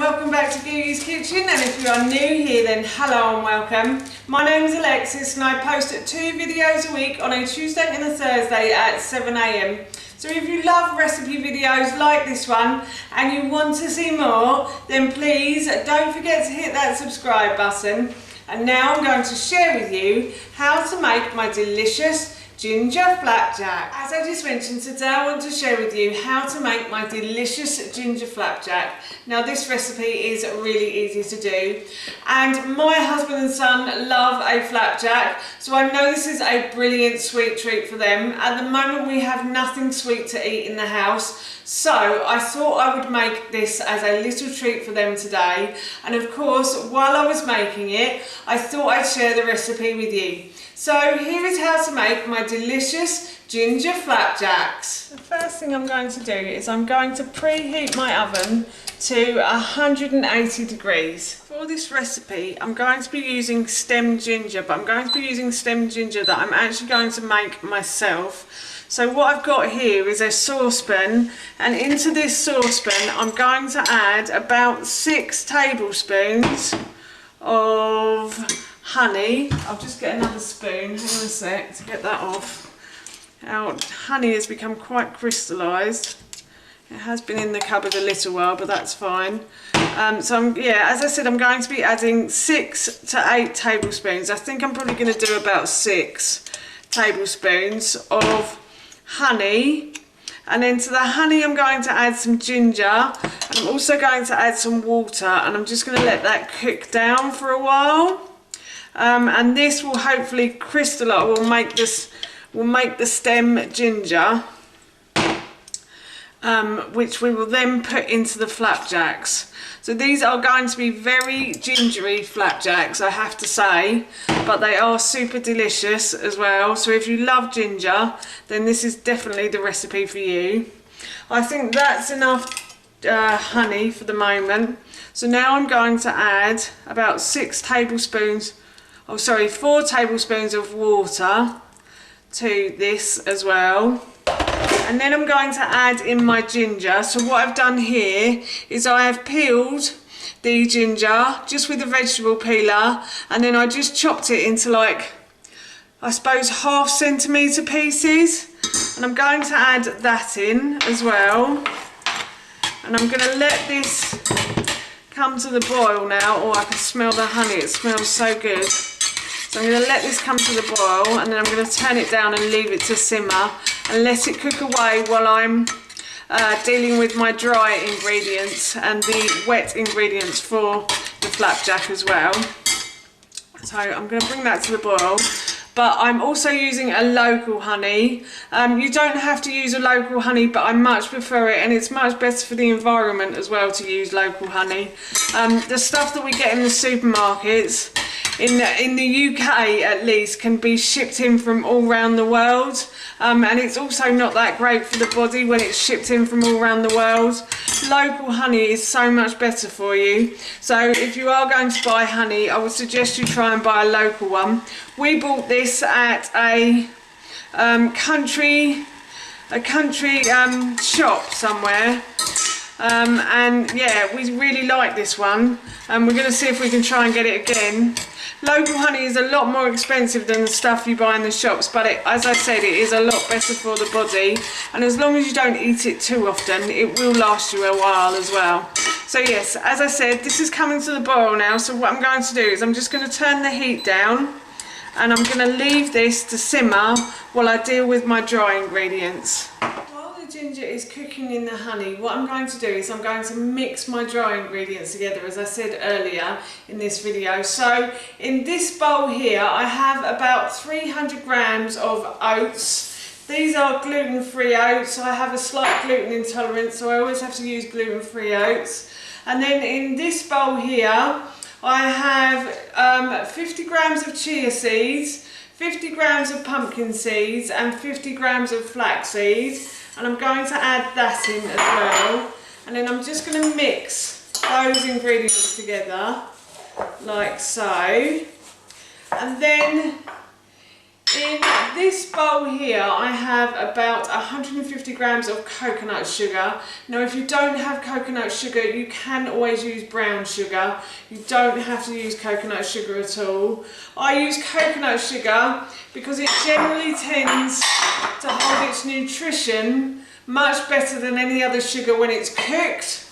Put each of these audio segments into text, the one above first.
welcome back to Googie's Kitchen, and if you are new here then hello and welcome. My name is Alexis and I post 2 videos a week on a Tuesday and a Thursday at 7 AM. So if you love recipe videos like this one and you want to see more, then please don't forget to hit that subscribe button. And now I'm going to share with you how to make my delicious ginger flapjack. As I just mentioned, today I want to share with you how to make my delicious ginger flapjack. Now this recipe is really easy to do, and my husband and son love a flapjack, so I know this is a brilliant sweet treat for them. At the moment we have nothing sweet to eat in the house, so I thought I would make this as a little treat for them today. And of course, while I was making it, I thought I'd share the recipe with you. So here is how to make my delicious ginger flapjacks. The first thing I'm going to do is I'm going to preheat my oven to 180 degrees. For this recipe I'm going to be using stemmed ginger, but I'm going to be using stemmed ginger that I'm actually going to make myself. So what I've got here is a saucepan, and into this saucepan I'm going to add about 6 tablespoons of honey. I'll just get another spoon, hang on a sec to get that off. Now honey has become quite crystallised. It has been in the cupboard a little while, but that's fine. So as I said, I'm going to be adding 6 to 8 tablespoons. I think I'm probably going to do about 6 tablespoons of honey. And then to the honey I'm going to add some ginger, and I'm also going to add some water, and I'm just going to let that cook down for a while. And this will hopefully crystallise, will make the stem ginger, which we will then put into the flapjacks. So these are going to be very gingery flapjacks, I have to say, but they are super delicious as well. So if you love ginger, then this is definitely the recipe for you. I think that's enough honey for the moment. So now I'm going to add about 4 tablespoons of water to this as well. And then I'm going to add in my ginger. So what I've done here is I have peeled the ginger just with a vegetable peeler, and then I just chopped it into, like, I suppose, 1/2 centimetre pieces. And I'm going to add that in as well. And I'm going to let this come to the boil now. Oh, I can smell the honey, it smells so good. So I'm going to let this come to the boil, and then I'm going to turn it down and leave it to simmer and let it cook away while I'm dealing with my dry ingredients and the wet ingredients for the flapjack as well. So I'm going to bring that to the boil. But I'm also using a local honey. You don't have to use a local honey, but I much prefer it, and it's much better for the environment as well to use local honey. The stuff that we get in the supermarkets, in the UK at least, can be shipped in from all around the world, and it's also not that great for the body when it's shipped in from all around the world. Local honey is so much better for you. So if you are going to buy honey, I would suggest you try and buy a local one. We bought this at a country shop somewhere, and yeah, we really like this one, and we're going to see if we can try and get it again. Local honey is a lot more expensive than the stuff you buy in the shops, but as I said, it is a lot better for the body, and as long as you don't eat it too often, it will last you a while as well. So yes, as I said, this is coming to the boil now, so what I'm going to do is I'm just going to turn the heat down, and I'm going to leave this to simmer while I deal with my dry ingredients. While the ginger is cooking in the honey, what I'm going to do is I'm going to mix my dry ingredients together, as I said earlier in this video. So in this bowl here I have about 300 grams of oats. These are gluten-free oats. I have a slight gluten intolerance, so I always have to use gluten-free oats. And then in this bowl here I have 50 grams of chia seeds, 50 grams of pumpkin seeds, and 50 grams of flax seeds, and I'm going to add that in as well. And then I'm just going to mix those ingredients together like so. And then In this bowl here, I have about 150 grams of coconut sugar. Now, if you don't have coconut sugar, you can always use brown sugar. You don't have to use coconut sugar at all. I use coconut sugar because it generally tends to hold its nutrition much better than any other sugar when it's cooked.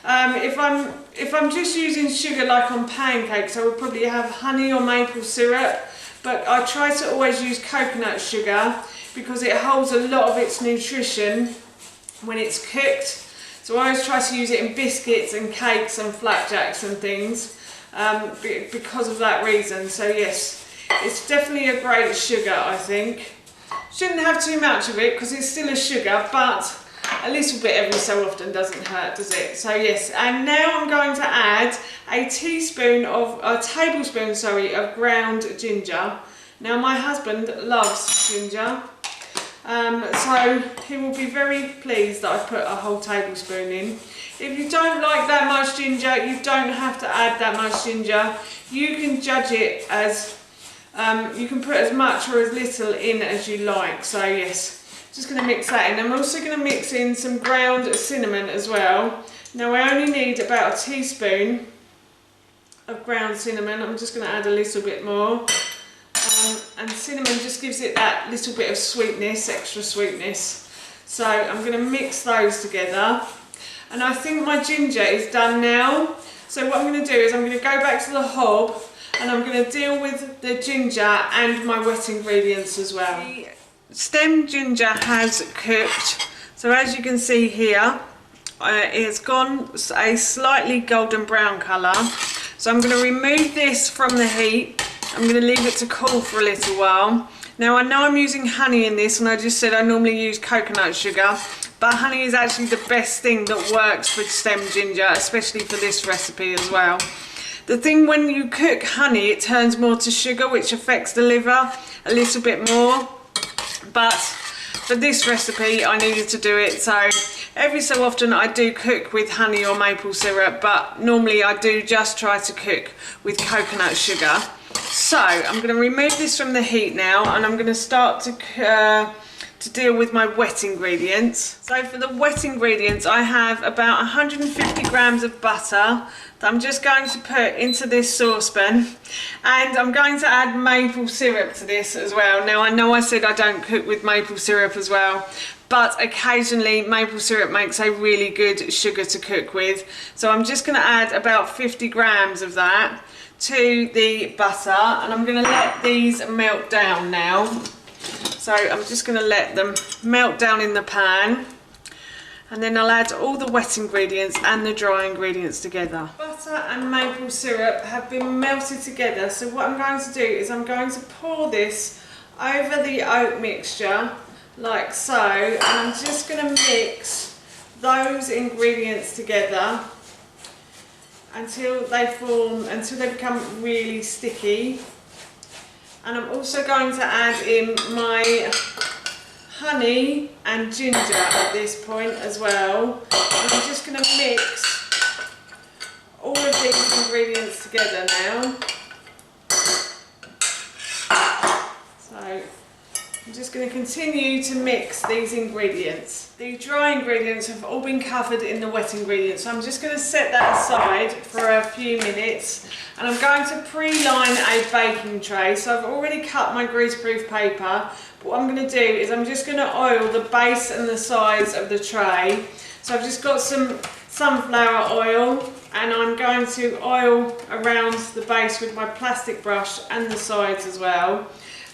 If I'm just using sugar like on pancakes, I would probably have honey or maple syrup. But I try to always use coconut sugar because it holds a lot of its nutrition when it's cooked. So I always try to use it in biscuits and cakes and flapjacks and things because of that reason. So yes, it's definitely a great sugar, I think. Shouldn't have too much of it because it's still a sugar, but a little bit every so often doesn't hurt, does it? So yes, and now I'm going to add a tablespoon of ground ginger. Now my husband loves ginger, so he will be very pleased that I put a whole tablespoon in. If you don't like that much ginger, you don't have to add that much ginger. You can judge it as, you can put as much or as little in as you like. So yes. Just going to mix that in. I'm also going to mix in some ground cinnamon as well. Now I only need about a teaspoon of ground cinnamon. I'm just going to add a little bit more. And cinnamon just gives it that little bit of sweetness, extra sweetness. So I'm going to mix those together. And I think my ginger is done now. So what I'm going to do is I'm going to go back to the hob and I'm going to deal with the ginger and my wet ingredients as well. Stem ginger has cooked, so as you can see here it's gone a slightly golden brown colour. So I'm going to remove this from the heat. I'm going to leave it to cool for a little while. Now I know I'm using honey in this, and I just said I normally use coconut sugar, but honey is actually the best thing that works for stem ginger, especially for this recipe as well. The thing when you cook honey, it turns more to sugar, which affects the liver a little bit more. But for this recipe I needed to do it, so every so often I do cook with honey or maple syrup, but normally I do just try to cook with coconut sugar. So I'm going to remove this from the heat now, and I'm going to start to deal with my wet ingredients. So for the wet ingredients, I have about 150 grams of butter that I'm just going to put into this saucepan, and I'm going to add maple syrup to this as well. Now I know I said I don't cook with maple syrup as well, but occasionally maple syrup makes a really good sugar to cook with. So I'm just going to add about 50 grams of that to the butter, and I'm going to let these melt down now. So I'm just going to let them melt down in the pan, and then I'll add all the wet ingredients and the dry ingredients together. Butter and maple syrup have been melted together, so what I'm going to do is I'm going to pour this over the oat mixture like so, and I'm just going to mix those ingredients together until they become really sticky. And I'm also going to add in my honey and ginger at this point as well. And I'm just going to mix all of these ingredients together now. So I'm just going to continue to mix these ingredients. The dry ingredients have all been covered in the wet ingredients, so I'm just going to set that aside for a few minutes, and I'm going to pre-line a baking tray. So I've already cut my greaseproof paper, but what I'm going to do is I'm just going to oil the base and the sides of the tray. So I've just got some sunflower oil, and I'm going to oil around the base with my plastic brush and the sides as well.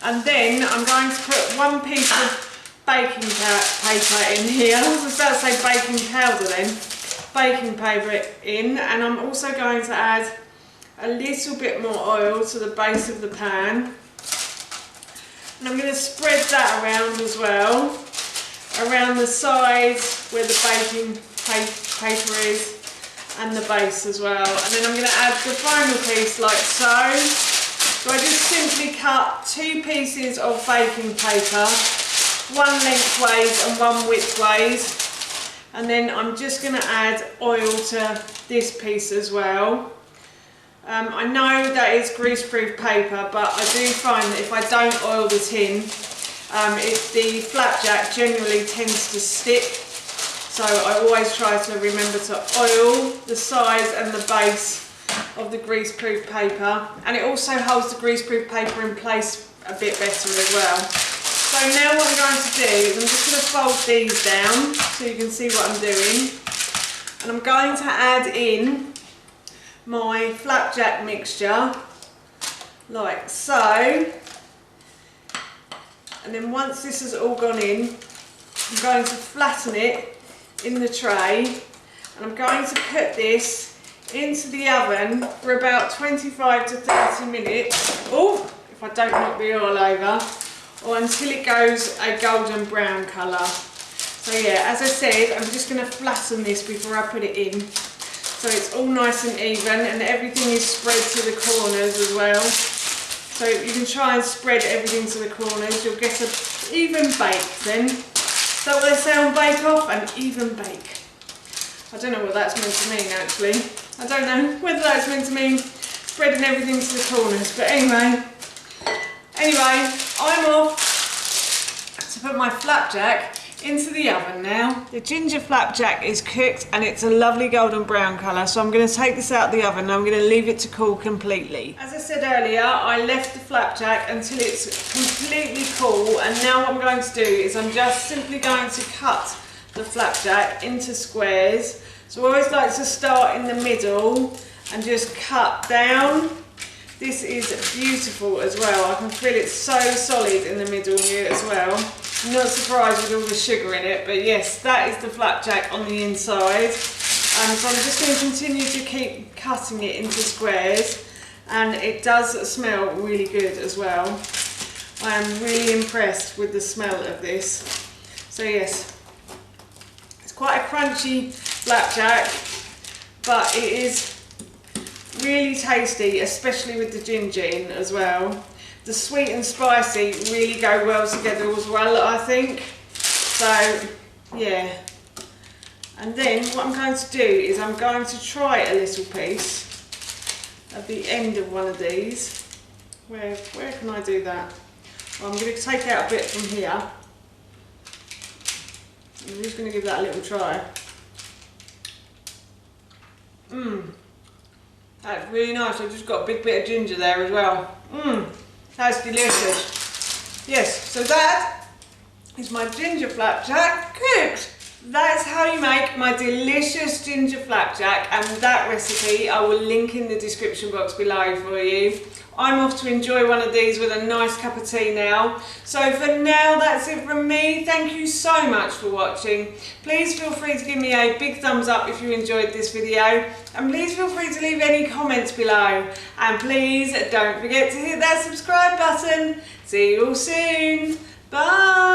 And then I'm going to put one piece of baking paper in here. I was about to say baking powder then. Baking paper in, and I'm also going to add a little bit more oil to the base of the pan. And I'm going to spread that around as well, around the sides where the baking paper is, and the base as well. And then I'm going to add the final piece like so. So I just simply cut 2 pieces of baking paper, one lengthways and one widthways, and then I'm just going to add oil to this piece as well. I know that is greaseproof paper, but I do find that if I don't oil the tin, the flapjack generally tends to stick. So I always try to remember to oil the sides and the base of the greaseproof paper, and it also holds the greaseproof paper in place a bit better as well. So now what I'm going to do is I'm just going to fold these down so you can see what I'm doing, and I'm going to add in my flapjack mixture like so, and then once this has all gone in, I'm going to flatten it in the tray, and I'm going to put this into the oven for about 25 to 30 minutes. Oh, if I don't knock the oil over, or until it goes a golden brown colour. So yeah, as I said, I'm just going to flatten this before I put it in, so it's all nice and even and everything is spread to the corners as well. So you can try and spread everything to the corners, you'll get an even bake then. Is that what they say on Bake Off? An even bake. I don't know what that's meant to mean actually. I don't know whether that's meant to mean spreading everything to the corners, but anyway, I'm off to put my flapjack into the oven now. The ginger flapjack is cooked and it's a lovely golden brown colour, so I'm going to take this out of the oven and I'm going to leave it to cool completely. As I said earlier, I left the flapjack until it's completely cool, and now what I'm going to do is I'm just simply going to cut the flapjack into squares. So I always like to start in the middle and just cut down. This is beautiful as well. I can feel it's so solid in the middle here as well. I'm not surprised with all the sugar in it, but yes, that is the flapjack on the inside. So I'm just going to continue to keep cutting it into squares, and it does smell really good as well. I am really impressed with the smell of this. So yes, it's quite a crunchy flapjack, but it is really tasty, especially with the ginger in as well. The sweet and spicy really go well together as well, I think. So yeah, and then what I'm going to do is I'm going to try a little piece at the end of one of these. Where can I do that? Well, I'm going to take out a bit from here. I'm just going to give that a little try. That's really nice. I've just got a big bit of ginger there as well. That's delicious. Yes, so that is my ginger flapjack cooked. That's how you make my delicious ginger flapjack, and that recipe I will link in the description box below for you. I'm off to enjoy one of these with a nice cup of tea now. So for now, that's it from me. Thank you so much for watching. Please feel free to give me a big thumbs up if you enjoyed this video, and please feel free to leave any comments below, and please don't forget to hit that subscribe button. See you all soon. Bye.